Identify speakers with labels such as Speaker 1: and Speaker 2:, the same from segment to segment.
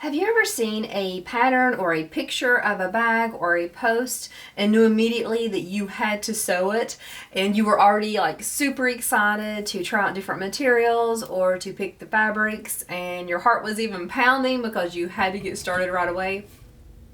Speaker 1: Have you ever seen a pattern or a picture of a bag or a post and knew immediately that you had to sew it, and you were already like super excited to try out different materials or to pick the fabrics, and your heart was even pounding because you had to get started right away?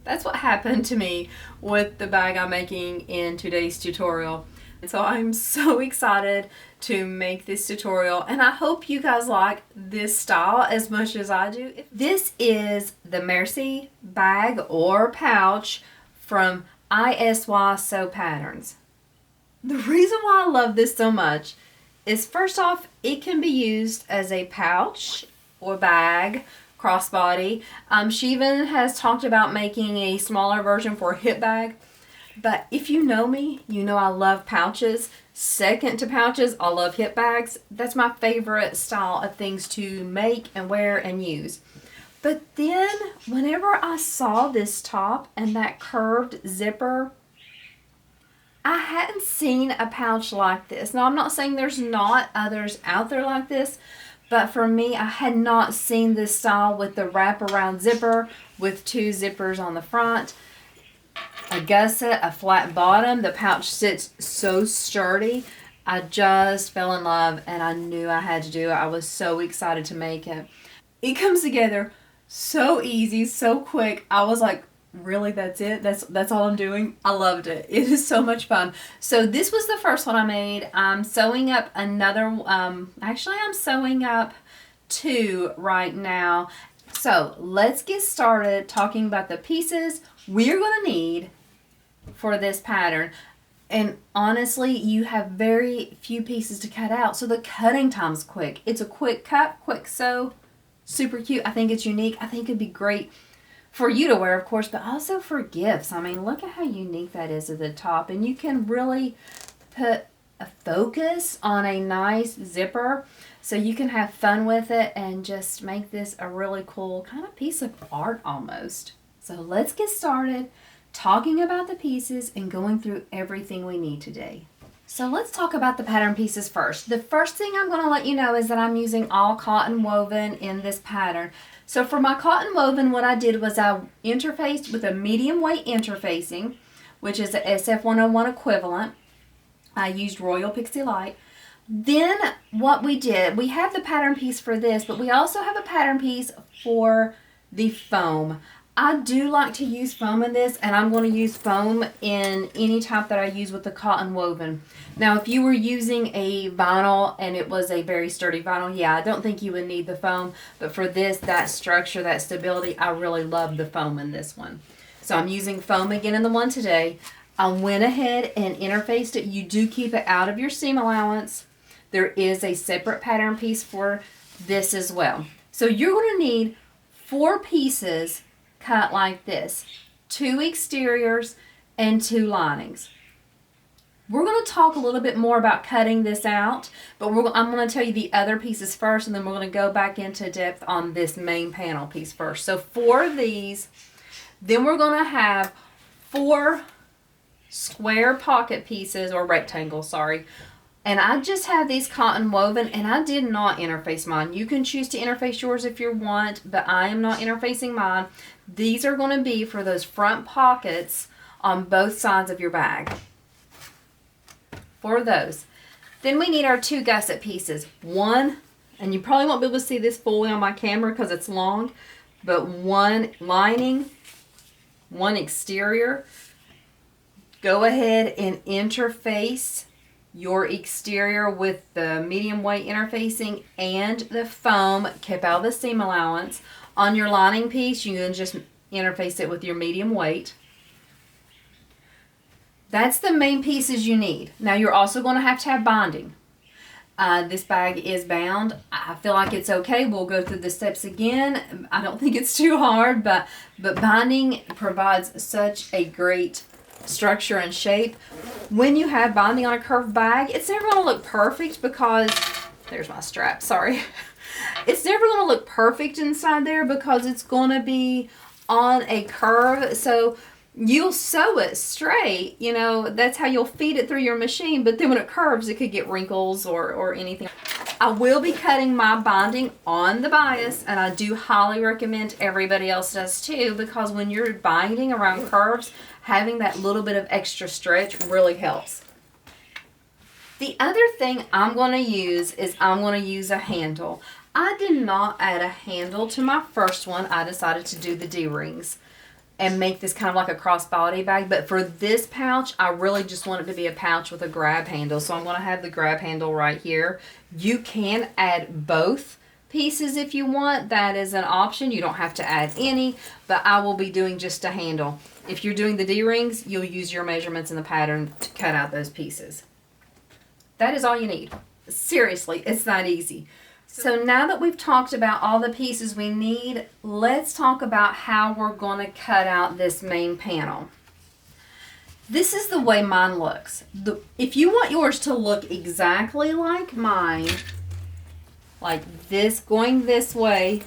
Speaker 1: That's what happened to me with the bag I'm making in today's tutorial. And so I'm so excited to make this tutorial, and I hope you guys like this style as much as I do. This is the Merci bag or pouch from ISY Sew Patterns. The reason why I love this so much is, first off, it can be used as a pouch or bag, crossbody. She even has talked about making a smaller version for a hip bag. But if you know me, you know I love pouches. Second to pouches, I love hip bags. That's my favorite style of things to make and wear and use. But then, whenever I saw this top and that curved zipper, I hadn't seen a pouch like this. Now, I'm not saying there's not others out there like this, but for me, I had not seen this style with the wraparound zipper with two zippers on the front. A gusset, a flat bottom. The pouch sits so sturdy. I just fell in love and I knew I had to do it. I was so excited to make it. It comes together so easy, so quick. I was like, really, that's it? That's all I'm doing? I loved it. It is so much fun. So this was the first one I made. I'm sewing up another, actually I'm sewing up two right now. So let's get started talking about the pieces we're going to need for this pattern. And honestly, you have very few pieces to cut out, so the cutting time's quick. It's a quick cut, quick sew, super cute. I think it's unique. I think it'd be great for you to wear, of course, but also for gifts. I mean, look at how unique that is at the top, and you can really put a focus on a nice zipper so you can have fun with it and just make this a really cool kind of piece of art almost. So let's get started talking about the pieces and going through everything we need today. So let's talk about the pattern pieces first. The first thing I'm going to let you know is that I'm using all cotton woven in this pattern. So for my cotton woven, what I did was I interfaced with a medium weight interfacing, which is a SF101 equivalent. I used Royal Pixie Light. Then what we did, we have the pattern piece for this, but we also have a pattern piece for the foam. I do like to use foam in this, and I'm going to use foam in any type that I use with the cotton woven. Now, if you were using a vinyl and it was a very sturdy vinyl, yeah, I don't think you would need the foam. But for this, that structure, that stability, I really love the foam in this one. So I'm using foam again in the one today. I went ahead and interfaced it. You do keep it out of your seam allowance. There is a separate pattern piece for this as well. So you're going to need 4 pieces cut like this, 2 exteriors and 2 linings. We're going to talk a little bit more about cutting this out, but I'm going to tell you the other pieces first, and then we're going to go back into depth on this main panel piece first. So 4 of these, then we're going to have 4 square pocket pieces, or rectangles, sorry. And I just have these cotton woven, and I did not interface mine. You can choose to interface yours if you want, but I am not interfacing mine. These are going to be for those front pockets on both sides of your bag. For those. Then we need our 2 gusset pieces. One, and you probably won't be able to see this fully on my camera because it's long, but 1 lining, 1 exterior. Go ahead and interface your exterior with the medium weight interfacing and the foam. Keep out the seam allowance. On your lining piece, you can just interface it with your medium weight. That's the main pieces you need. Now you're also going to have binding. This bag is bound. I feel like it's okay. We'll go through the steps again. I don't think it's too hard, but binding provides such a great structure and shape. When you have binding on a curved bag, it's never going to look perfect because, there's my strap, sorry. It's never going to look perfect inside there because it's going to be on a curve. So you'll sew it straight, you know, that's how you'll feed it through your machine, but then when it curves, it could get wrinkles or anything. I will be cutting my binding on the bias, and I do highly recommend everybody else does too, because when you're binding around curves, having that little bit of extra stretch really helps. The other thing I'm going to use is I'm going to use a handle. I did not add a handle to my first one. I decided to do the D-rings and make this kind of like a crossbody bag. But for this pouch, I really just want it to be a pouch with a grab handle. So I'm going to have the grab handle right here. You can add both pieces if you want. That is an option. You don't have to add any, but I will be doing just a handle. If you're doing the D-rings, you'll use your measurements in the pattern to cut out those pieces. That is all you need. Seriously, it's that easy. So now that we've talked about all the pieces we need, let's talk about how we're going to cut out this main panel. This is the way mine looks. If you want yours to look exactly like mine, like this, going this way,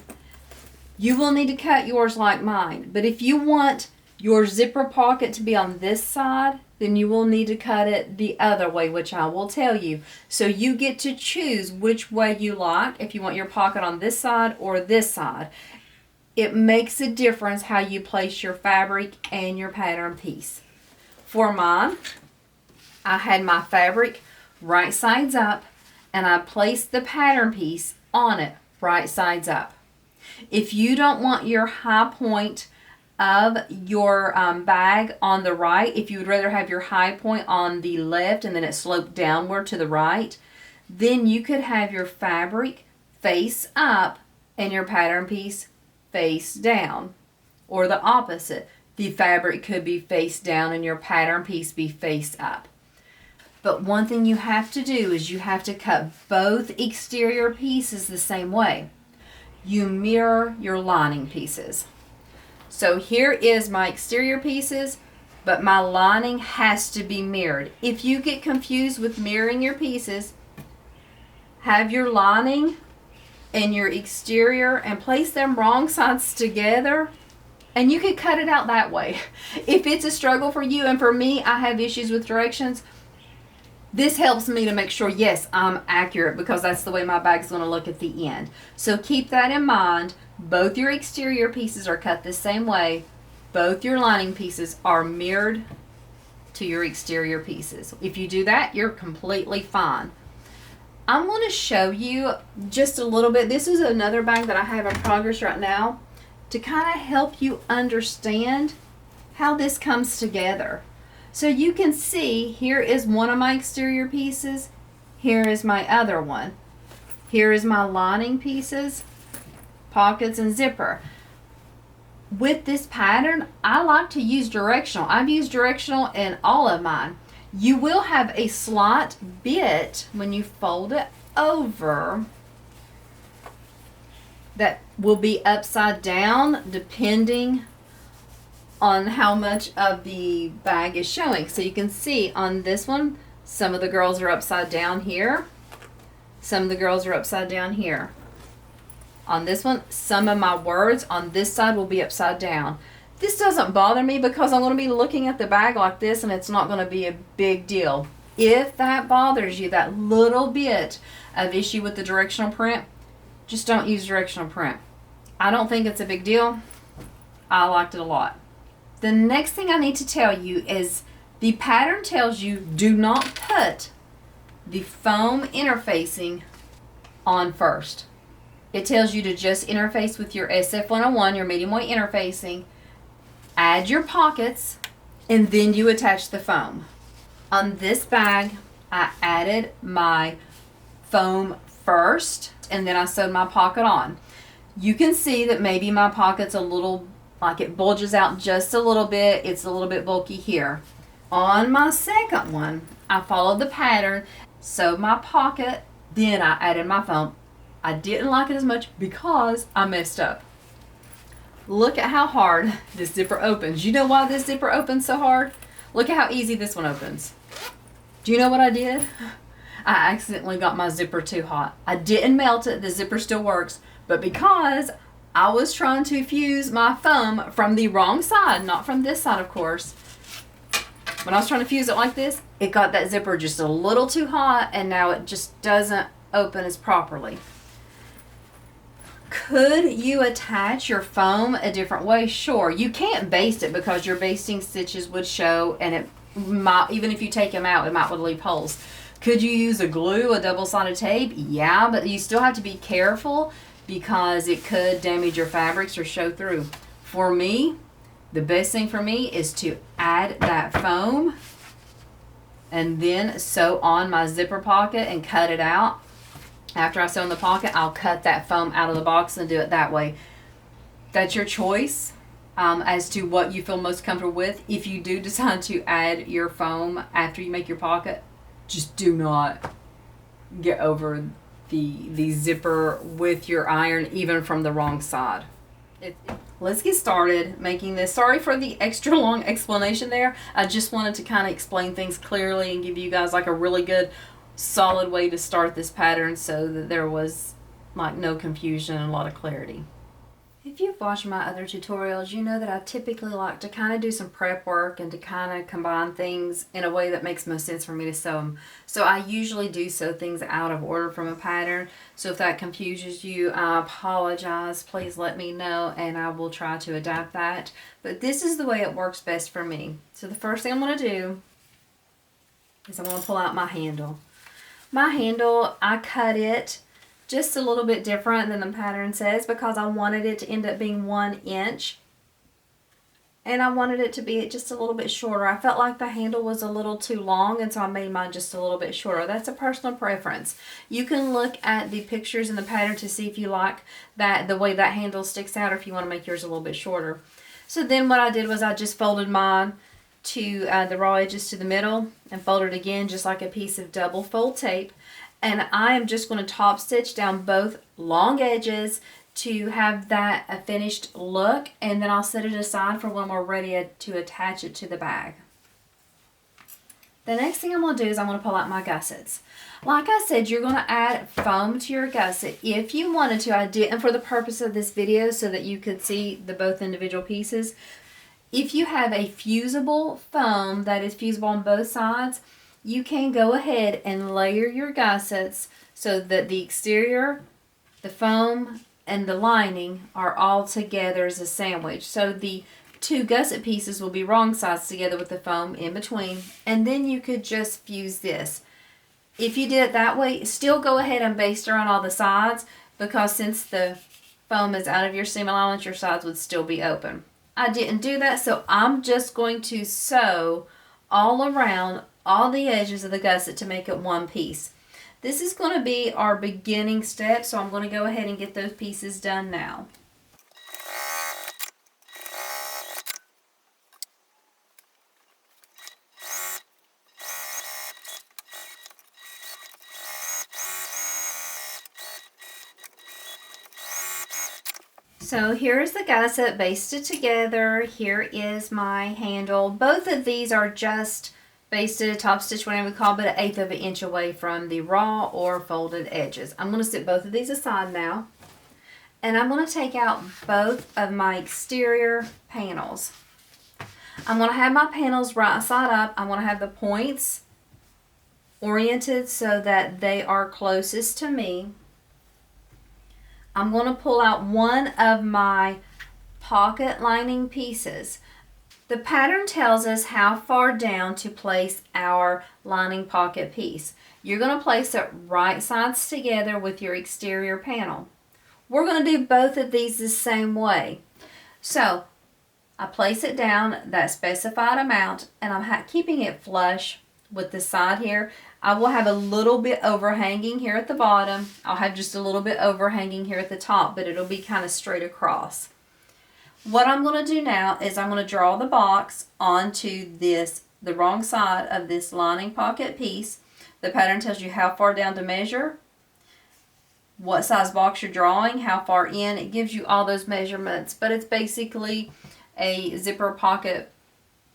Speaker 1: you will need to cut yours like mine. But if you want your zipper pocket to be on this side, then you will need to cut it the other way, which I will tell you. So you get to choose which way you like, if you want your pocket on this side or this side. It makes a difference how you place your fabric and your pattern piece. For mine, I had my fabric right sides up, and I placed the pattern piece on it right sides up. If you don't want your high point of your bag on the right, if you would rather have your high point on the left and then it sloped downward to the right, then you could have your fabric face up and your pattern piece face down. Or the opposite, the fabric could be face down and your pattern piece be face up. But one thing you have to do is you have to cut both exterior pieces the same way. You mirror your lining pieces. So here is my exterior pieces, but my lining has to be mirrored. If you get confused with mirroring your pieces, have your lining and your exterior and place them wrong sides together, and you could cut it out that way. If it's a struggle for you, and for me, I have issues with directions, this helps me to make sure, yes, I'm accurate, because that's the way my bag's going to look at the end. So keep that in mind. Both your exterior pieces are cut the same way. Both your lining pieces are mirrored to your exterior pieces. If you do that, you're completely fine. I'm going to show you just a little bit. This is another bag that I have in progress right now to kind of help you understand how this comes together. So you can see, here is one of my exterior pieces. Here is my other one. Here is my lining pieces, pockets, and zipper. With this pattern, I like to use directional. I've used directional in all of mine. You will have a slight bit when you fold it over that will be upside down depending on how much of the bag is showing. So you can see on this one, some of the girls are upside down here. Some of the girls are upside down here. On this one, some of my words on this side will be upside down. This doesn't bother me because I'm going to be looking at the bag like this, and it's not going to be a big deal. If that bothers you, that little bit of issue with the directional print, just don't use directional print. I don't think it's a big deal. I liked it a lot. The next thing I need to tell you is the pattern tells you do not put the foam interfacing on first. It tells you to just interface with your SF101, your medium weight interfacing, add your pockets, and then you attach the foam. On this bag, I added my foam first, and then I sewed my pocket on. You can see that maybe my pocket's a little, like it bulges out just a little bit. It's a little bit bulky here. On my second one, I followed the pattern, sewed my pocket, then I added my foam. I didn't like it as much because I messed up. Look at how hard this zipper opens. You know why this zipper opens so hard? Look at how easy this one opens. Do you know what I did? I accidentally got my zipper too hot. I didn't melt it. The zipper still works. But because I was trying to fuse my foam from the wrong side, not from this side, of course. When I was trying to fuse it like this, it got that zipper just a little too hot, and now it just doesn't open as properly. Could you attach your foam a different way? Sure. You can't baste it because your basting stitches would show, and it might, even if you take them out, it might leave holes. Could you use a glue, a double-sided tape? Yeah, but you still have to be careful because it could damage your fabrics or show through. For me, the best thing for me is to add that foam and then sew on my zipper pocket and cut it out. After I sew in the pocket, I'll cut that foam out of the box and do it that way. That's your choice as to what you feel most comfortable with. If you do decide to add your foam after you make your pocket, just do not get over the zipper with your iron, even from the wrong side. Let's get started making this. Sorry for the extra long explanation there. I just wanted to kind of explain things clearly and give you guys like a really good solid way to start this pattern so that there was like no confusion and a lot of clarity. If you've watched my other tutorials, you know that I typically like to kind of do some prep work and to kind of combine things in a way that makes most sense for me to sew them. So I usually do sew things out of order from a pattern. So if that confuses you, I apologize. Please let me know and I will try to adapt that. But this is the way it works best for me. So the first thing I'm going to do is I'm going to pull out my handle. My handle, I cut it just a little bit different than the pattern says because I wanted it to end up being 1 inch. And I wanted it to be just a little bit shorter. I felt like the handle was a little too long, and so I made mine just a little bit shorter. That's a personal preference. You can look at the pictures in the pattern to see if you like that the way that handle sticks out or if you want to make yours a little bit shorter. So then what I did was I just folded mine to the raw edges to the middle and folded again just like a piece of double fold tape. And I am just going to top stitch down both long edges to have that a finished look, and then I'll set it aside for when we're ready to attach it to the bag. The next thing I'm going to do is I'm going to pull out my gussets. Like I said, you're going to add foam to your gusset if you wanted to. I didn't for the purpose of this video so that you could see the both individual pieces. If you have a fusible foam that is fusible on both sides, you can go ahead and layer your gussets so that the exterior, the foam, and the lining are all together as a sandwich. So the two gusset pieces will be wrong sides together with the foam in between, and then you could just fuse this. If you did it that way, still go ahead and baste around all the sides because since the foam is out of your seam allowance, your sides would still be open. I didn't do that, so I'm just going to sew all around all the edges of the gusset to make it one piece. This is going to be our beginning step, so I'm going to go ahead and get those pieces done now. So here's the gusset basted together. Here is my handle. Both of these are just basted, top stitch, whatever we call it, but 1/8 of an inch away from the raw or folded edges. I'm going to set both of these aside now, and I'm going to take out both of my exterior panels. I'm going to have my panels right side up. I'm going to have the points oriented so that they are closest to me. I'm going to pull out one of my pocket lining pieces. The pattern tells us how far down to place our lining pocket piece. You're going to place it right sides together with your exterior panel. We're going to do both of these the same way. So I place it down that specified amount, and I'm keeping it flush with the side here. I will have a little bit overhanging here at the bottom. I'll have just a little bit overhanging here at the top, but it'll be kind of straight across. What I'm going to do now is I'm going to draw the box onto the wrong side of this lining pocket piece. The pattern tells you how far down to measure, what size box you're drawing, how far in. It gives you all those measurements, but it's basically a zipper pocket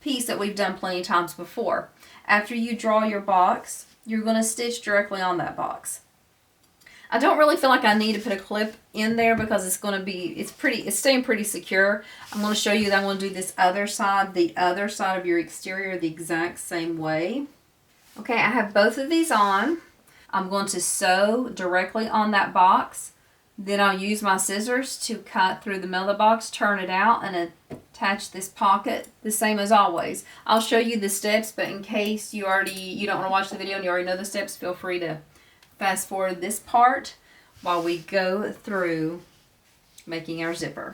Speaker 1: piece that we've done plenty of times before. After you draw your box, you're going to stitch directly on that box. I don't really feel like I need to put a clip in there because it's staying pretty secure. I'm going to show you that I'm going to do this other side, the other side of your exterior the exact same way. Okay, I have both of these on. I'm going to sew directly on that box. Then I'll use my scissors to cut through the middle of the box, turn it out, and attach this pocket the same as always. I'll show you the steps, but in case you don't want to watch the video and you already know the steps, feel free to fast forward this part while we go through making our zipper.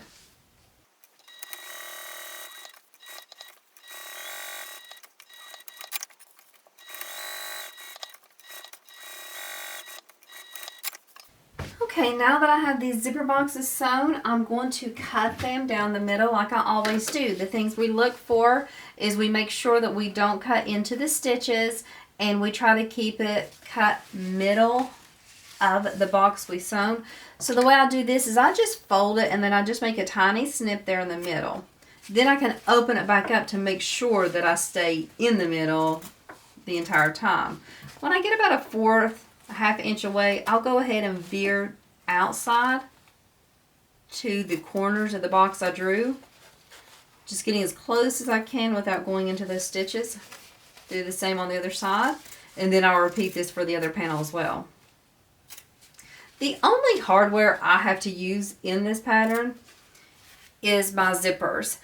Speaker 1: Okay, now that I have these zipper boxes sewn, I'm going to cut them down the middle like I always do. The things we look for is we make sure that we don't cut into the stitches, and we try to keep it cut middle of the box we sewn. So the way I do this is I just fold it and then I just make a tiny snip there in the middle. Then I can open it back up to make sure that I stay in the middle the entire time. When I get about a half inch away, I'll go ahead and veer outside to the corners of the box I drew, just getting as close as I can without going into those stitches. Do the same on the other side, and then I'll repeat this for the other panel as well. The only hardware I have to use in this pattern is my zippers.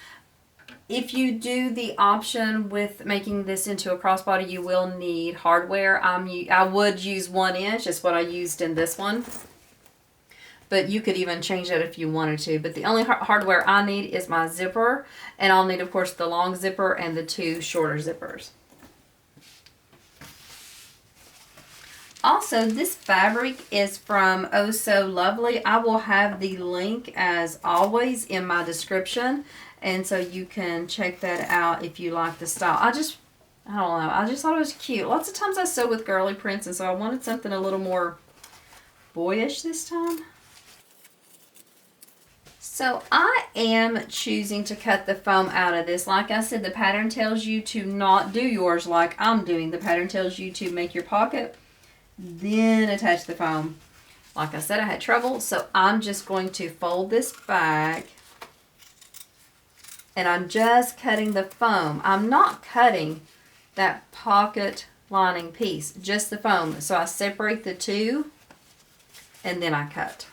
Speaker 1: If you do the option with making this into a crossbody, you will need hardware. I would use 1 inch. That's what I used in this one. But you could even change that if you wanted to. But the only hardware I need is my zipper. And I'll need, of course, the long zipper and the 2 shorter zippers. Also, this fabric is from Oh So Lovely. I will have the link, as always, in my description. And so you can check that out if you like the style. I don't know. I just thought it was cute. Lots of times I sew with girly prints, and so I wanted something a little more boyish this time. So I am choosing to cut the foam out of this. Like I said, the pattern tells you to not do yours like I'm doing. The pattern tells you to make your pocket, then attach the foam. Like I said, I had trouble, so I'm just going to fold this back. And I'm just cutting the foam. I'm not cutting that pocket lining piece, just the foam. So I separate the two, and then I cut.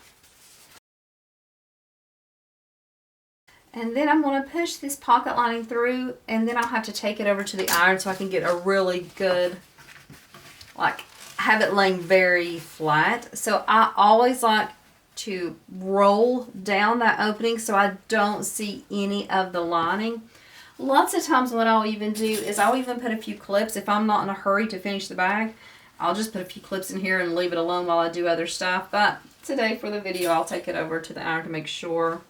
Speaker 1: And then I'm going to push this pocket lining through, and then I'll have to take it over to the iron so I can get a really good, have it laying very flat. So I always like to roll down that opening so I don't see any of the lining. Lots of times what I'll even do is I'll even put a few clips. If I'm not in a hurry to finish the bag, I'll just put a few clips in here and leave it alone while I do other stuff. But today for the video, I'll take it over to the iron to make sure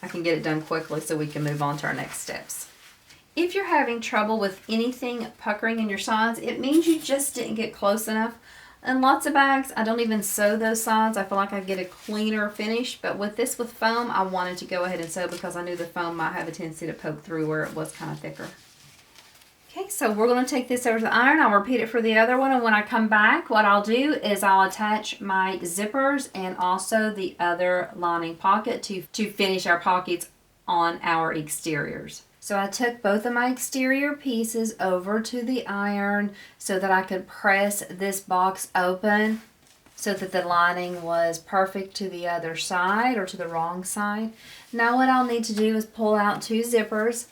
Speaker 1: I can get it done quickly so we can move on to our next steps. If you're having trouble with anything puckering in your sides, it means you just didn't get close enough. And lots of bags, I don't even sew those sides. I feel like I get a cleaner finish. But with this with foam, I wanted to go ahead and sew because I knew the foam might have a tendency to poke through where it was kind of thicker. Okay, so we're going to take this over to the iron. I'll repeat it for the other one. And when I come back, what I'll do is I'll attach my zippers and also the other lining pocket to finish our pockets on our exteriors. So I took both of my exterior pieces over to the iron so that I could press this box open so that the lining was perfect to the other side or to the wrong side. Now what I'll need to do is pull out 2 zippers.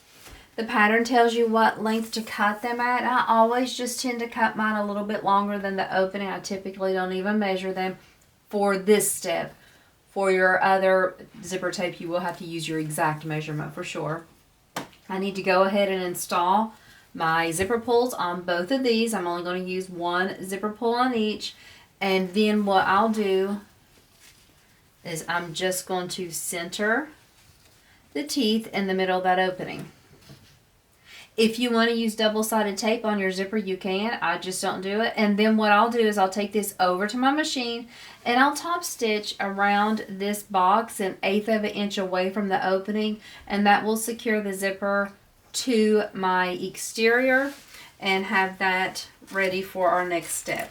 Speaker 1: The pattern tells you what length to cut them at. I always just tend to cut mine a little bit longer than the opening. I typically don't even measure them for this step. For your other zipper tape, you will have to use your exact measurement for sure. I need to go ahead and install my zipper pulls on both of these. I'm only going to use 1 zipper pull on each. And then what I'll do is I'm just going to center the teeth in the middle of that opening. If you want to use double-sided tape on your zipper, you can. I just don't do it. And then what I'll do is I'll take this over to my machine and I'll top stitch around this box 1/8 of an inch away from the opening, and that will secure the zipper to my exterior and have that ready for our next step.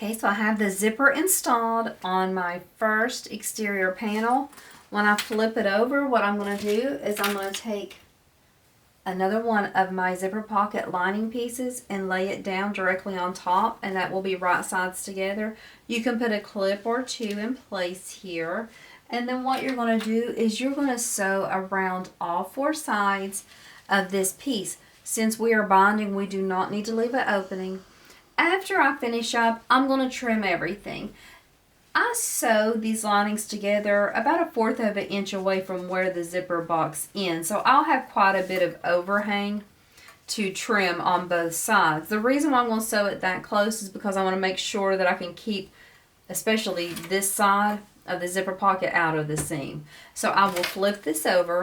Speaker 1: Okay, so I have the zipper installed on my first exterior panel. When I flip it over, what I'm going to do is I'm going to take another one of my zipper pocket lining pieces and lay it down directly on top, and that will be right sides together. You can put a clip or two in place here, and then what you're going to do is you're going to sew around all four sides of this piece. Since we are binding, we do not need to leave an opening. After I finish up, I'm going to trim everything. I sew these linings together about 1/4 of an inch away from where the zipper box ends. So I'll have quite a bit of overhang to trim on both sides. The reason why I'm going to sew it that close is because I want to make sure that I can keep, especially this side of the zipper pocket, out of the seam. So I will flip this over,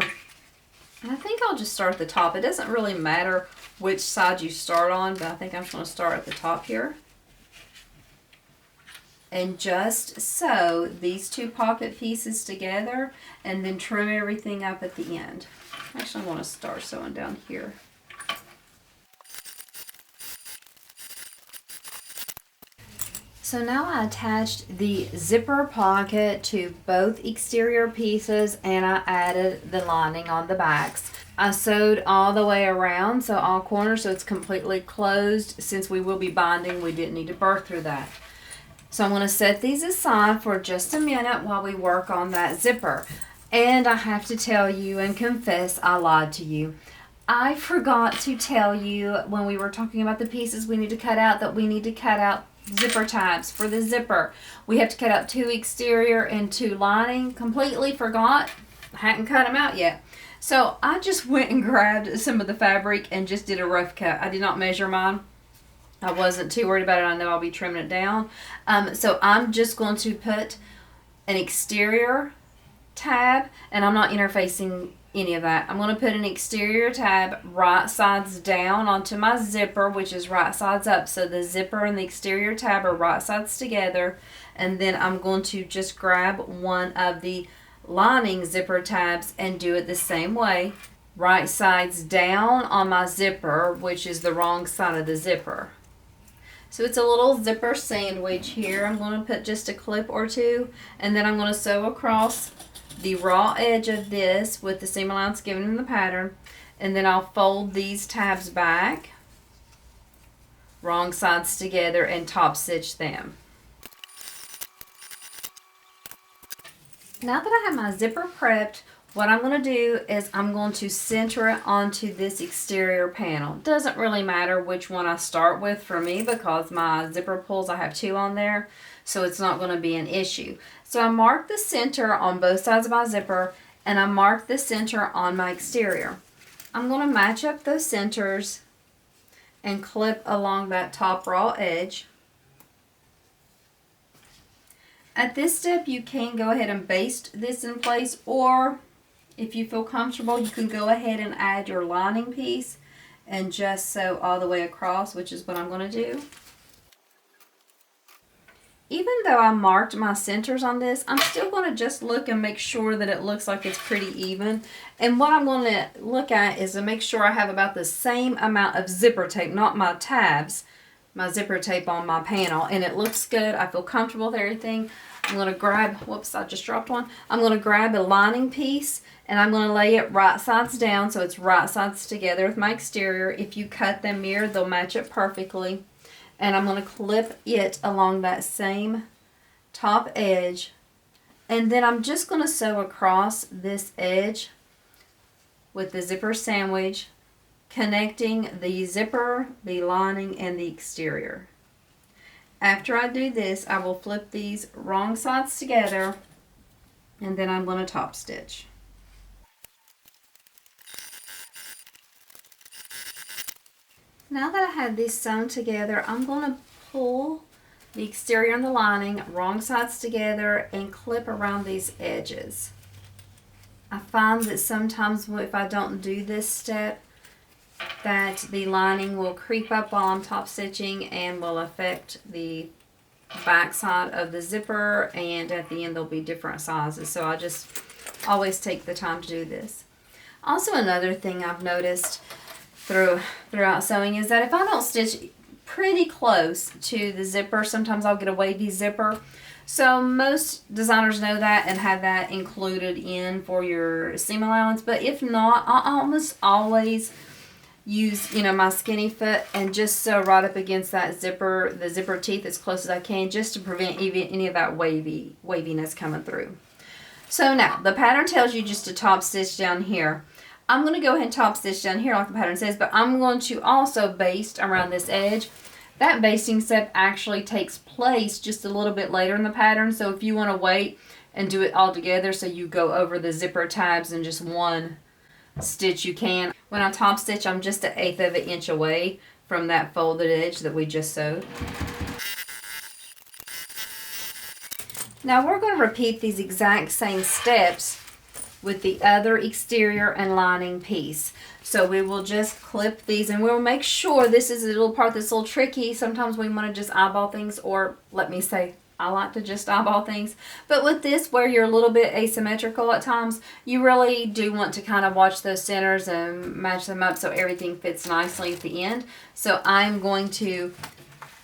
Speaker 1: and I think I'll just start at the top. It doesn't really matter which side you start on, but I think I'm just going to start at the top here. And just sew these two pocket pieces together and then trim everything up at the end. Actually, I want to start sewing down here. So now I attached the zipper pocket to both exterior pieces, and I added the lining on the backs. I sewed all the way around, so all corners, so it's completely closed. Since we will be binding, we didn't need to burr through that. So I'm going to set these aside for just a minute while we work on that zipper. And I have to tell you and confess, I lied to you. I forgot to tell you when we were talking about the pieces we need to cut out that we need to cut out zipper tabs for the zipper. We have to cut out 2 exterior and 2 lining. Completely forgot. I hadn't cut them out yet. So I just went and grabbed some of the fabric and just did a rough cut. I did not measure mine. I wasn't too worried about it. I know I'll be trimming it down. So I'm just going to put an exterior tab, and I'm not interfacing any of that. I'm going to put an exterior tab right sides down onto my zipper, which is right sides up. So the zipper and the exterior tab are right sides together. And then I'm going to just grab one of the lining zipper tabs and do it the same way. Right sides down on my zipper, which is the wrong side of the zipper. So it's a little zipper sandwich here. I'm going to put just a clip or two, and then I'm going to sew across the raw edge of this with the seam allowance given in the pattern, and then I'll fold these tabs back, wrong sides together, and top stitch them. Now that I have my zipper prepped, what I'm going to do is I'm going to center it onto this exterior panel. Doesn't really matter which one I start with for me because my zipper pulls, I have 2 on there, so it's not going to be an issue. So I mark the center on both sides of my zipper, and I mark the center on my exterior. I'm going to match up those centers and clip along that top raw edge. At this step, you can go ahead and baste this in place, or if you feel comfortable, you can go ahead and add your lining piece and just sew all the way across, which is what I'm going to do. Even though I marked my centers on this, I'm still going to just look and make sure that it looks like it's pretty even. And what I'm going to look at is to make sure I have about the same amount of zipper tape, not my tabs, my zipper tape on my panel. And it looks good. I feel comfortable with everything. I'm going to grab, whoops, I just dropped one. I'm going to grab a lining piece, and I'm going to lay it right sides down so it's right sides together with my exterior. If you cut them mirrored, they'll match it perfectly. And I'm going to clip it along that same top edge. And then I'm just going to sew across this edge with the zipper sandwich, connecting the zipper, the lining, and the exterior. After I do this, I will flip these wrong sides together, and then I'm going to top stitch. Now that I have these sewn together, I'm going to pull the exterior and the lining wrong sides together and clip around these edges. I find that sometimes if I don't do this step, that the lining will creep up while I'm top stitching and will affect the back side of the zipper, and at the end there'll be different sizes. So I just always take the time to do this. Also, another thing I've noticed throughout sewing is that if I don't stitch pretty close to the zipper. Sometimes I'll get a wavy zipper. So most designers know that and have that included in for your seam allowance. But if not, I almost always use, you know, my skinny foot and just sew right up against that zipper, the zipper teeth as close as I can, just to prevent even any of that waviness coming through. So now the pattern tells you just to top stitch down here. I'm going to go ahead and top stitch down here like the pattern says, but I'm going to also baste around this edge. That basting step actually takes place just a little bit later in the pattern, so if you want to wait and do it all together so you go over the zipper tabs in just one stitch, you can. When I top stitch, I'm just 1/8 of an inch away from that folded edge that we just sewed. Now we're going to repeat these exact same steps with the other exterior and lining piece. So we will just clip these, and we'll make sure, this is a little part that's a little tricky. Sometimes we want to just eyeball things, or let me say, I like to just eyeball things. But with this, where you're a little bit asymmetrical at times, you really do want to kind of watch those centers and match them up so everything fits nicely at the end. So I'm going to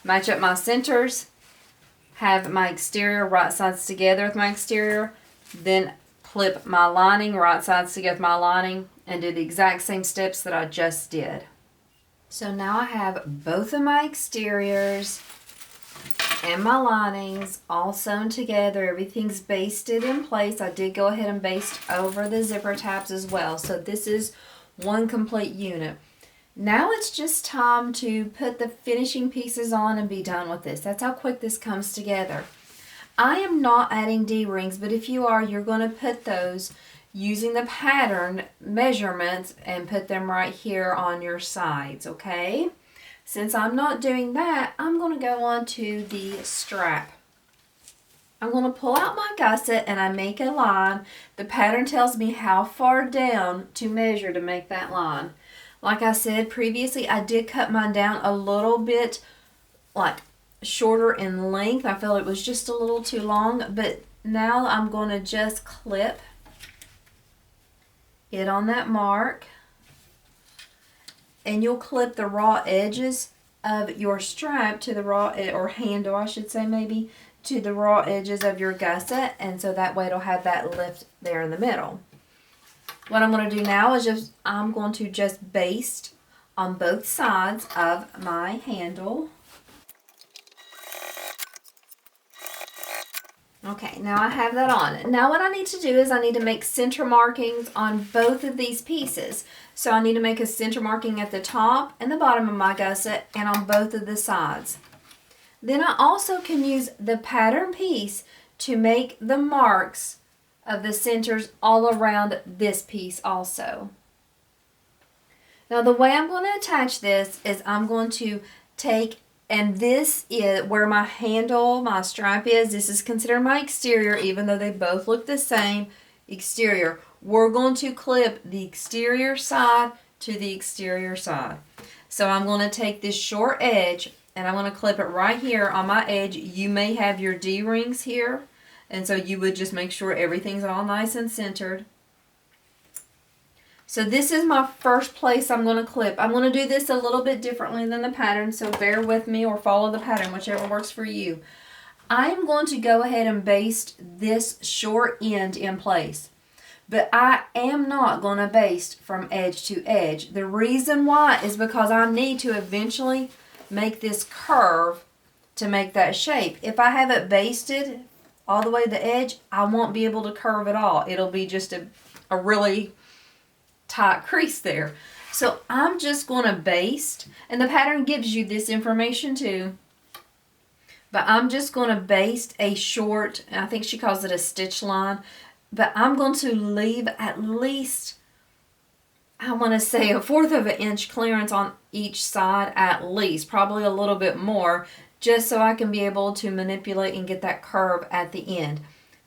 Speaker 1: match up my centers, have my exterior right sides together with my exterior, then clip my lining right sides together with my lining, and do the exact same steps that I just did. So now I have both of my exteriors and my linings all sewn together. Everything's basted in place. I did go ahead and baste over the zipper tabs as well. So this is one complete unit. Now it's just time to put the finishing pieces on and be done with this. That's how quick this comes together. I am not adding D-rings, but if you are, you're going to put those using the pattern measurements and put them right here on your sides, okay? Since I'm not doing that, I'm going to go on to the strap. I'm going to pull out my gusset and I make a line. The pattern tells me how far down to measure to make that line. Like I said previously, I did cut mine down a little bit, like shorter in length. I felt it was just a little too long, but now I'm going to just clip it on that mark, and you'll clip the raw edges of your strap to the raw, or handle I should say maybe, to the raw edges of your gusset, and so that way it'll have that lift there in the middle. What I'm going to do now is I'm going to just baste on both sides of my handle. Okay, now I have that on. Now what I need to do is I need to make center markings on both of these pieces. So I need to make a center marking at the top and the bottom of my gusset and on both of the sides. Then I also can use the pattern piece to make the marks of the centers all around this piece also. Now the way I'm going to attach this is I'm going to take, and this is where my handle, my strap is. This is considered my exterior, even though they both look the same. Exterior. We're going to clip the exterior side to the exterior side. So I'm going to take this short edge and I'm going to clip it right here on my edge. You may have your D-rings here, and so you would just make sure everything's all nice and centered. So this is my first place I'm going to clip. I'm going to do this a little bit differently than the pattern, so bear with me or follow the pattern, whichever works for you. I'm going to go ahead and baste this short end in place, but I am not going to baste from edge to edge. The reason why is because I need to eventually make this curve to make that shape. If I have it basted all the way to the edge, I won't be able to curve at all. It'll be just a really tight crease there. So I'm just going to baste, and the pattern gives you this information too, but I'm just going to baste a short, I think she calls it a stitch line, but I'm going to leave at least, I want to say, 1/4 of an inch clearance on each side at least, probably a little bit more, just so I can be able to manipulate and get that curve at the end.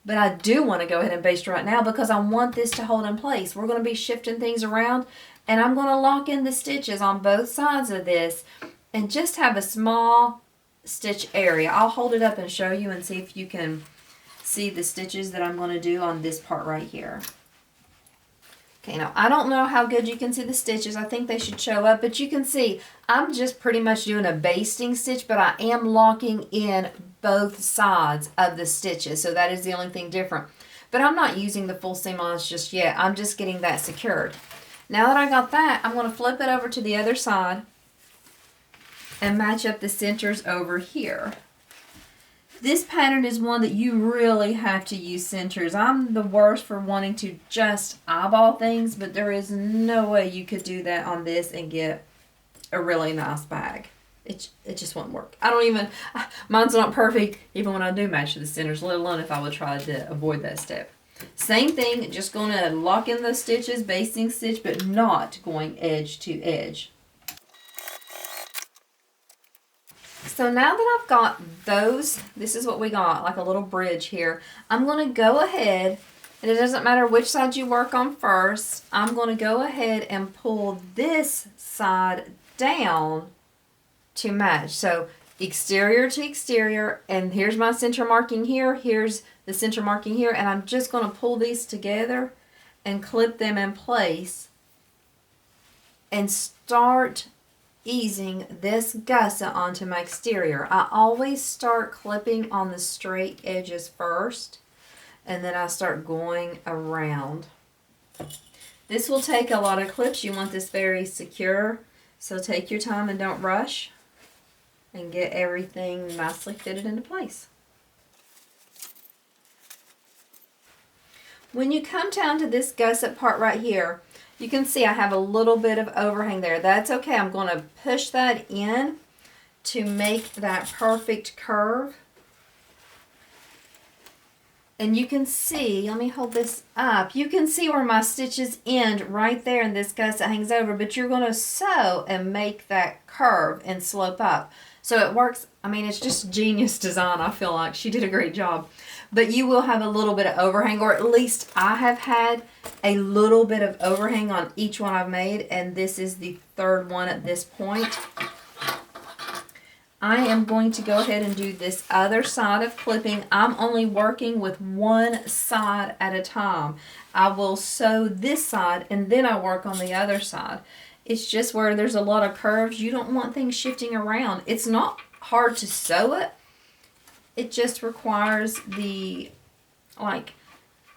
Speaker 1: But I do want to go ahead and baste right now because I want this to hold in place. We're going to be shifting things around, and I'm going to lock in the stitches on both sides of this and just have a small stitch area. I'll hold it up and show you and see if you can see the stitches that I'm going to do on this part right here. Okay, now I don't know how good you can see the stitches. I think they should show up, but you can see I'm just pretty much doing a basting stitch, but I am locking in both sides of the stitches, so that is the only thing different. But I'm not using the full seam allowance just yet. I'm just getting that secured. Now that I got that, I'm going to flip it over to the other side and match up the centers over here. This pattern is one that you really have to use centers. I'm the worst for wanting to just eyeball things, but there is no way you could do that on this and get a really nice bag. It just won't work. Mine's not perfect even when I do match the centers, let alone if I would try to avoid that step. Same thing, just going to lock in those stitches, basting stitch, but not going edge to edge. So now that I've got those, this is what we got, like a little bridge here. I'm going to go ahead, and it doesn't matter which side you work on first, I'm going to go ahead and pull this side down to match. So exterior to exterior, and here's my center marking here, here's the center marking here, and I'm just going to pull these together and clip them in place and start easing this gusset onto my exterior. I always start clipping on the straight edges first, and then I start going around. This will take a lot of clips. You want this very secure, so take your time and don't rush, and get everything nicely fitted into place. When you come down to this gusset part right here, you can see I have a little bit of overhang there. That's okay. I'm going to push that in to make that perfect curve. And you can see, let me hold this up. You can see where my stitches end right there and this gusset hangs over, but you're going to sew and make that curve and slope up. So it works. I mean, it's just genius design. I feel like she did a great job. But you will have a little bit of overhang, or at least I have had a little bit of overhang on each one I've made, and this is the third one at this point. I am going to go ahead and do this other side of clipping. I'm only working with one side at a time. I will sew this side and then I work on the other side. It's just where there's a lot of curves, you don't want things shifting around. It's not hard to sew it. It just requires the, like,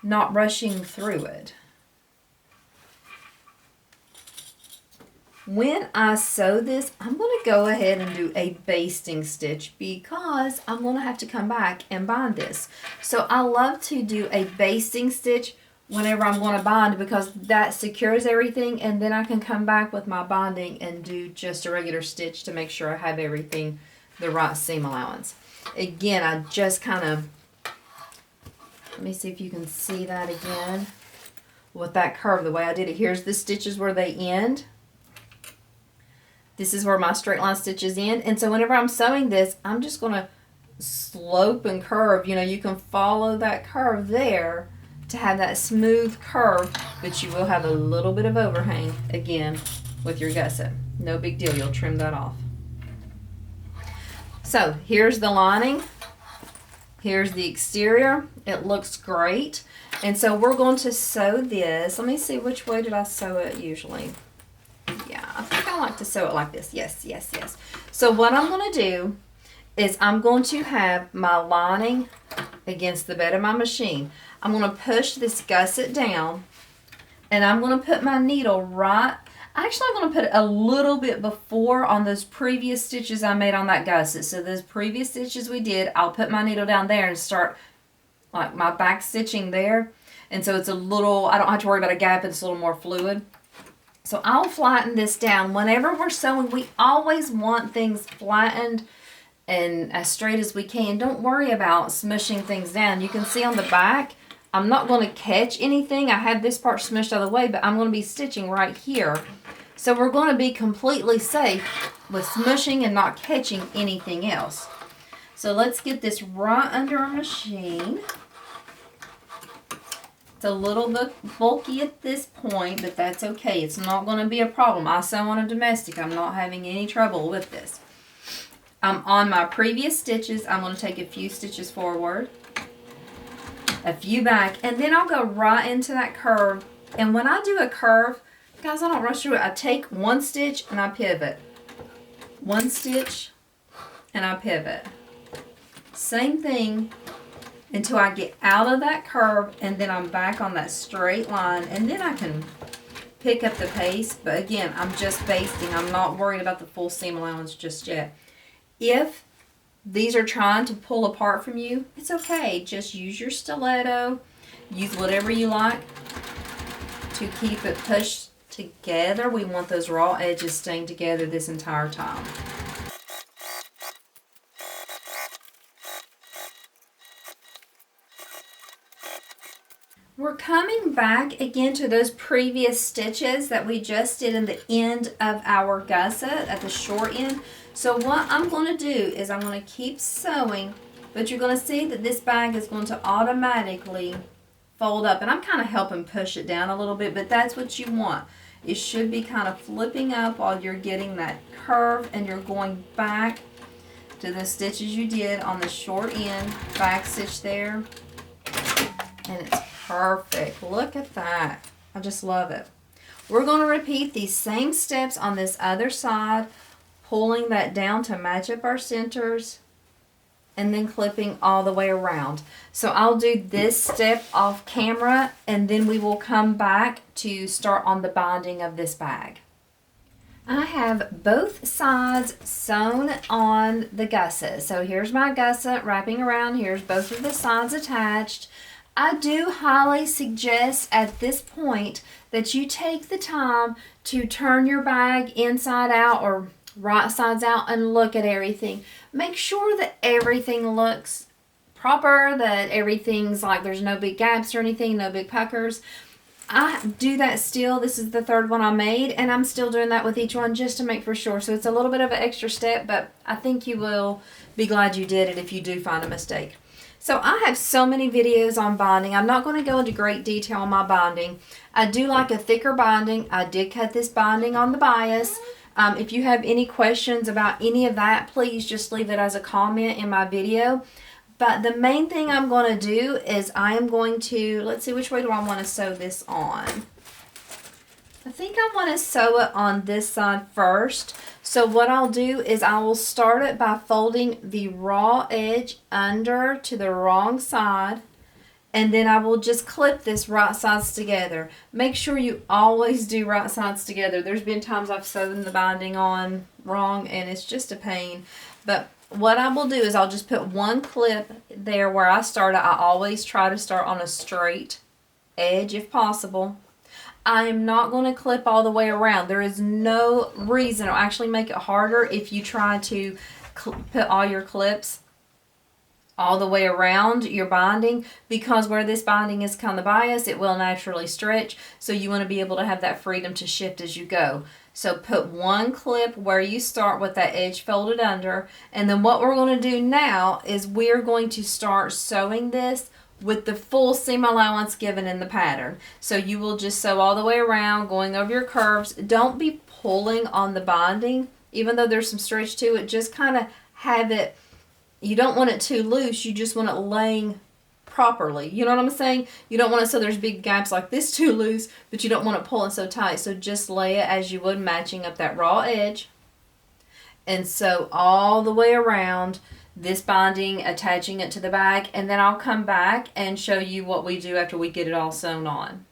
Speaker 1: not rushing through it. When I sew this, I'm going to go ahead and do a basting stitch because I'm going to have to come back and bind this. So I love to do a basting stitch whenever I'm going to bind because that secures everything, and then I can come back with my binding and do just a regular stitch to make sure I have everything the right seam allowance. Again, I just kind of, let me see if you can see that again with that curve the way I did it. Here's the stitches where they end. This is where my straight line stitches end. And so whenever I'm sewing this, I'm just going to slope and curve. You know, you can follow that curve there to have that smooth curve, but you will have a little bit of overhang again with your gusset. No big deal, you'll trim that off. So here's the lining, here's the exterior. It looks great. And so we're going to sew this. Let me see, which way did I sew it usually? Yeah, I think I like to sew it like this. Yes, yes, yes. So what I'm going to do is I'm going to have my lining against the bed of my machine. I'm going to push this gusset down, and I'm going to put my needle right. Actually, I'm going to put it a little bit before on those previous stitches I made on that gusset. So those previous stitches we did, I'll put my needle down there and start like my back stitching there. And so it's a little, I don't have to worry about a gap, it's a little more fluid. So I'll flatten this down. Whenever we're sewing, we always want things flattened and as straight as we can. Don't worry about smushing things down. You can see on the back, I'm not going to catch anything. I had this part smushed out of the way, but I'm going to be stitching right here. So we're going to be completely safe with smushing and not catching anything else. So let's get this right under our machine. It's a little bit bulky at this point, but that's okay. It's not going to be a problem. I sew on a domestic. I'm not having any trouble with this. On my previous stitches, I'm going to take a few stitches forward, a few back, and then I'll go right into that curve And when I do a curve, guys, I don't rush through it. I take one stitch and I pivot. One stitch and I pivot. Same thing until I get out of that curve, and then I'm back on that straight line, and then I can pick up the pace. But again, I'm just basting. I'm not worried about the full seam allowance just yet. If these are trying to pull apart from you, it's okay. Just use your stiletto. Use whatever you like to keep it pushed together. We want those raw edges staying together this entire time. We're coming back again to those previous stitches that we just did in the end of our gusset at the short end. So what I'm going to do is I'm going to keep sewing, but you're going to see that this bag is going to automatically fold up, and I'm kind of helping push it down a little bit, but that's what you want. It should be kind of flipping up while you're getting that curve, and you're going back to the stitches you did on the short end, back stitch there, and it's perfect. Look at that. I just love it. We're going to repeat these same steps on this other side, pulling that down to match up our centers, and then clipping all the way around. So I'll do this step off camera, and then we will come back to start on the binding of this bag. I have both sides sewn on the gusset. So here's my gusset wrapping around. Here's both of the sides attached. I do highly suggest at this point that you take the time to turn your bag inside out or right sides out and look at everything. Make sure that everything looks proper, that everything's like there's no big gaps or anything, no big puckers. I do that still. This is the third one I made, and I'm still doing that with each one just to make for sure. So it's a little bit of an extra step, but I think you will be glad you did it if you do find a mistake. So I have so many videos on binding. I'm not going to go into great detail on my binding. I do like a thicker binding. I did cut this binding on the bias. If you have any questions about any of that, please just leave it as a comment in my video. But the main thing I'm going to do is I am going to, let's see, which way do I want to sew this on? I think I want to sew it on this side first. So what I'll do is I will start it by folding the raw edge under to the wrong side, and then I will just clip this right sides together. Make sure you always do right sides together. There's been times I've sewn the binding on wrong and it's just a pain. But what I will do is I'll just put one clip there where I started. I always try to start on a straight edge if possible. I am not going to clip all the way around. There is no reason. It'll actually make it harder if you try to put all your clips all the way around your binding, because where this binding is kind of bias, it will naturally stretch. So you want to be able to have that freedom to shift as you go. So put one clip where you start with that edge folded under, and then what we're going to do now is we're going to start sewing this with the full seam allowance given in the pattern. So you will just sew all the way around, going over your curves. Don't be pulling on the binding, even though there's some stretch to it. Just kind of have it, you don't want it too loose, you just want it laying properly. You know what I'm saying? You don't want it so there's big gaps like this too loose, but you don't want it pulling so tight. So just lay it as you would, matching up that raw edge, and sew all the way around this binding, attaching it to the bag, and then I'll come back and show you what we do after we get it all sewn on.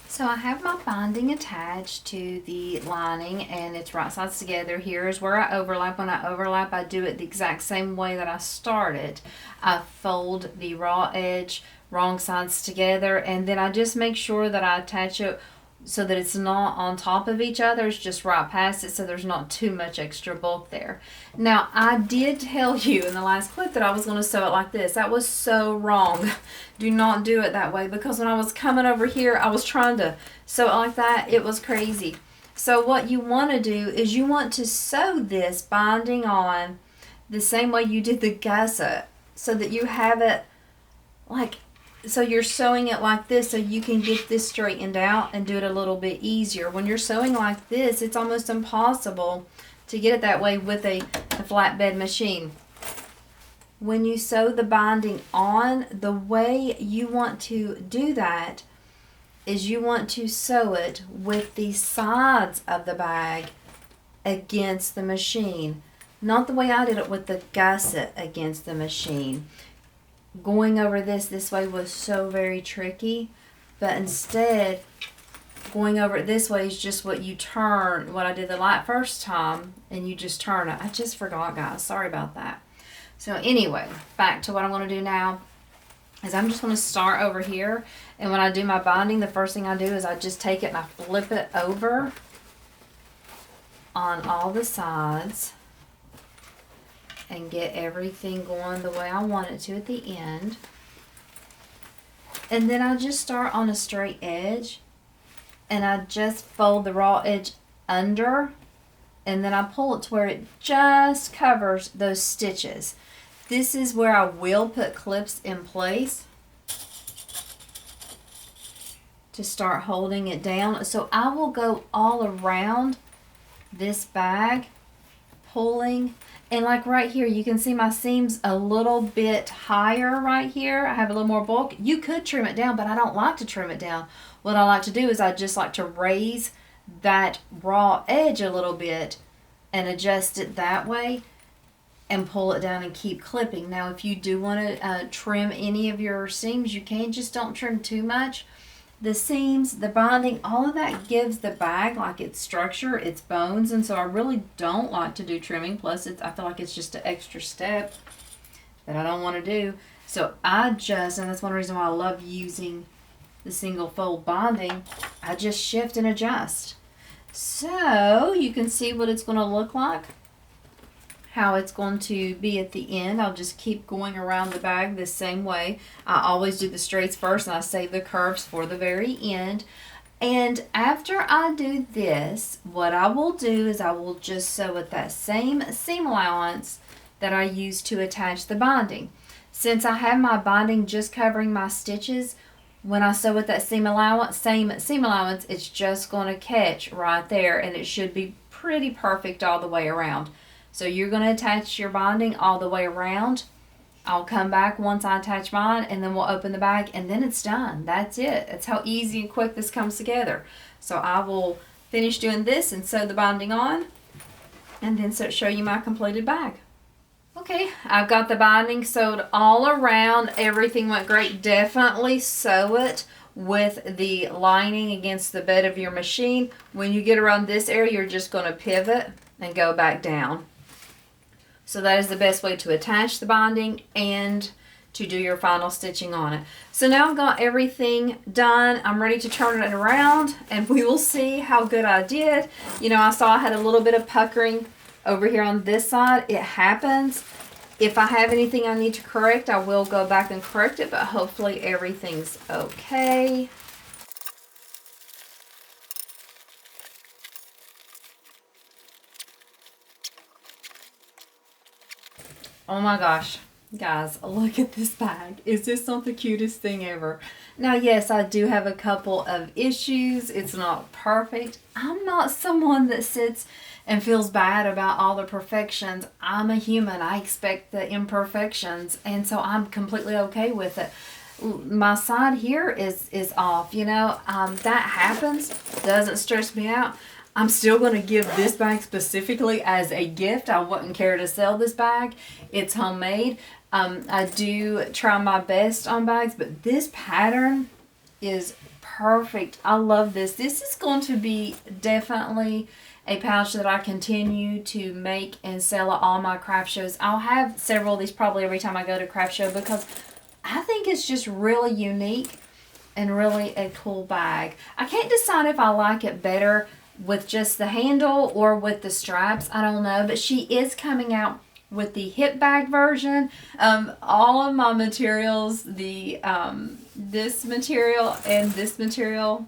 Speaker 1: So I have my binding attached to the lining, and it's right sides together. Here's where I overlap. When I overlap, I do it the exact same way that I started. I fold the raw edge wrong sides together, and then I just make sure that I attach it so that it's not on top of each other. It's just right past it, so there's not too much extra bulk there. Now, I did tell you in the last clip that I was going to sew it like this. That was so wrong. Do not do it that way, because when I was coming over here, I was trying to sew it like that. It was crazy. So what you want to do is you want to sew this binding on the same way you did the gusset, so that you have it like, so you're sewing it like this so you can get this straightened out and do it a little bit easier. When you're sewing like this, it's almost impossible to get it that way with a flatbed machine. When you sew the binding on the way you want to do that, is you want to sew it with the sides of the bag against the machine. Not the way I did it with the gusset against the machine. Going over this way was so very tricky, but instead going over it this way is just what you turn, what I did the first time, and you just turn it. I just forgot, guys. Sorry about that. So anyway, back to what I'm going to do now is I'm just going to start over here, and when I do my binding, the first thing I do is I just take it and I flip it over on all the sides and get everything going the way I want it to at the end. And then I just start on a straight edge, and I just fold the raw edge under, and then I pull it to where it just covers those stitches. This is where I will put clips in place to start holding it down. So I will go all around this bag pulling, and like right here you can see my seam's a little bit higher right here. I have a little more bulk. You could trim it down, but I don't like to trim it down. What I like to do is I just like to raise that raw edge a little bit and adjust it that way and pull it down and keep clipping. Now if you do want to trim any of your seams, you can. Just don't trim too much. The seams, the binding, all of that gives the bag like its structure, its bones, and so I really don't like to do trimming. Plus I feel like it's just an extra step that I don't want to do. So and that's one reason why I love using the single fold binding, I just shift and adjust. So you can see what it's going to look like, how it's going to be at the end. I'll just keep going around the bag the same way. I always do the straights first and I save the curves for the very end. And after I do this, what I will do is I will just sew with that same seam allowance that I used to attach the binding. Since I have my binding just covering my stitches, when I sew with that same seam allowance, it's just going to catch right there, and it should be pretty perfect all the way around. So you're going to attach your binding all the way around. I'll come back once I attach mine, and then we'll open the bag, and then it's done. That's it. That's how easy and quick this comes together. So I will finish doing this and sew the binding on, and then show you my completed bag. Okay, I've got the binding sewed all around. Everything went great. Definitely sew it with the lining against the bed of your machine. When you get around this area, you're just going to pivot and go back down. So that is the best way to attach the binding and to do your final stitching on it. So now I've got everything done. I'm ready to turn it around, and we will see how good I did. You know, I saw I had a little bit of puckering over here on this side. It happens. If I have anything I need to correct, I will go back and correct it, but hopefully everything's okay. Oh my gosh, guys, look at this bag. Is this not the cutest thing ever? Now, yes, I do have a couple of issues. It's not perfect. I'm not someone that sits and feels bad about all the perfections. I'm a human. I expect the imperfections, and so I'm completely okay with it. My side here is off, you know. That happens. Doesn't stress me out. I'm still going to give this bag specifically as a gift. I wouldn't care to sell this bag. It's homemade. I do try my best on bags, but this pattern is perfect. I love this. This is going to be definitely a pouch that I continue to make and sell at all my craft shows. I'll have several of these probably every time I go to craft show, because I think it's just really unique and really a cool bag. I can't decide if I like it better with just the handle or with the straps. I don't know, but she is coming out with the hip bag version. All of my materials, this material and this material,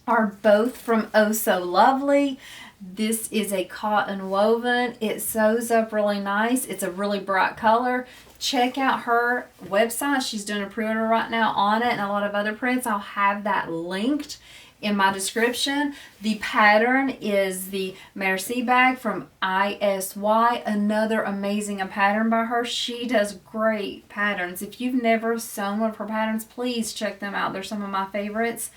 Speaker 1: are both from Oh So Lovely. This is a cotton woven. It sews up really nice. It's a really bright color. Check out her website. She's doing a pre-order right now on it, and a lot of other prints. I'll have that linked in my description. The pattern is the Merci Bag from ISY, another amazing pattern by her. She does great patterns. If you've never sewn one of her patterns, please check them out. They're some of my favorites.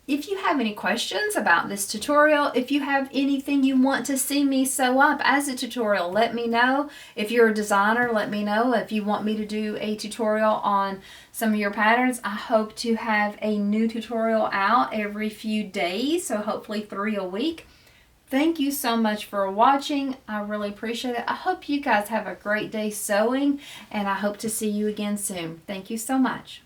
Speaker 1: If you have any questions about this tutorial, if you have anything you want to see me sew up as a tutorial, let me know. If you're a designer, let me know. If you want me to do a tutorial on some of your patterns, I hope to have a new tutorial out every few days, so hopefully 3 a week. Thank you so much for watching. I really appreciate it. I hope you guys have a great day sewing, and I hope to see you again soon. Thank you so much.